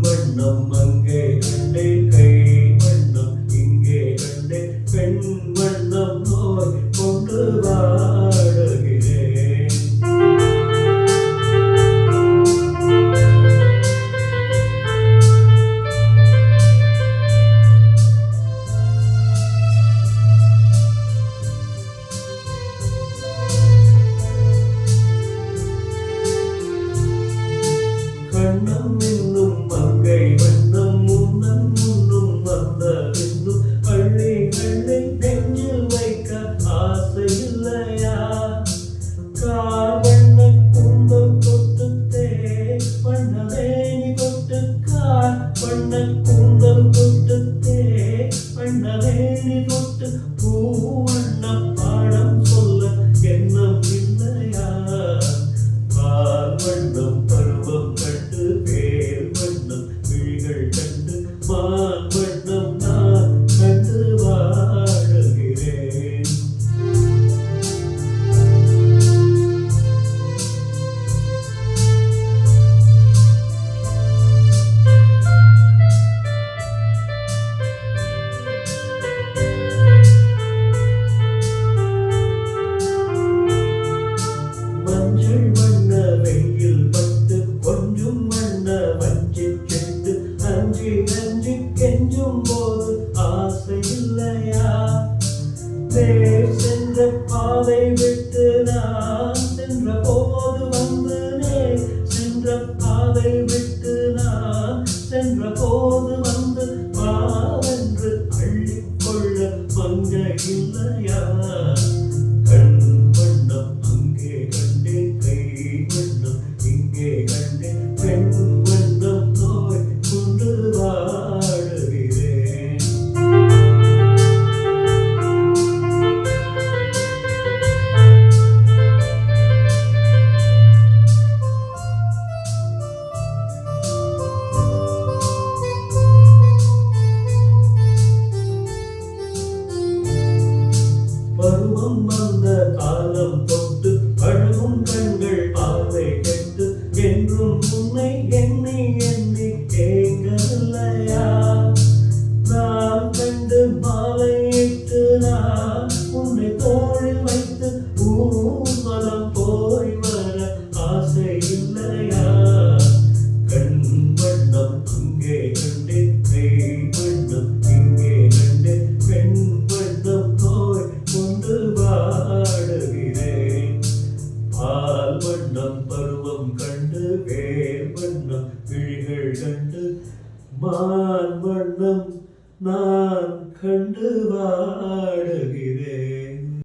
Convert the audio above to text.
வண்ணம் அங்கே கண்டேன் கை வண்ணம் இங்கே கண்டேன் பெண் வண்ணம் நோய் கொண்டு வாடுகிறேன். கண்ணம் என்னும் மங்கை வண்ணம் முன்னம் முன்னும் வந்த பின்னும் அள்ளி அள்ளி நெஞ்சில் வைக்க ஆசை இல்லையா? கார் வண்ண கூந்தல் தொட்டு தேன் வண்ணமேனி தொட்டு கார் வண்ண கூந்தல் தொட்டு தேன் வண்ணமேனி தொட்டு பூ வண்ண பாடம் சொல்ல எண்ணம் இல்லையா? பால் வண்ணம் பருவம் கண்டு வேல் வண்ணம் விழிகள் கண்டு மான் வண்ணம் நான் கண்டு வாழுகிறேன். மஞ்சள் வண்ண வெயில் பட்டு கொஞ்சம் வண்ண வஞ்சி செண்டு அஞ்சி அஞ்சி கெஞ்சும் போது ஆசை இல்லையா? வேர் சென்ற பாதை விட்டு நான் சென்ற போது வந்து நேர் சென்ற பாதை விட்டு நான் சென்ற போது வந்து வாவென்று அள்ளிக்கொள்ள மங்கை இல்லையா? கண் வண்ணம் அங்கே கண்டேன் கை வண்ணம் இங்கே கண்டேன் பெண் வண்ணம் நோய் கொண்டு வாடுகிறேன். பருவம் வந்த காலம் தொட்டு அழுகும் கண்கள் பார்வை கெட்டு என்றும் உன்னை எண்ணி எண்ணி ஏங்கவில்லையா? நான் கண்டு மாலையிட்டு நான் உன்னை தோளில் வைத்து ஊர்வலம் போய் வர ஆசை இல்லையா? கண் வண்ணம் அங்கே கண்டேன் கை வண்ணம் இங்கே கண்டேன் பெண் வண்ணம் நோய் கொண்டு வாடுகிறேன். பால் வண்ணம் பருவம் கண்டு வேர் வண்ணம் விழிகள் கண்டு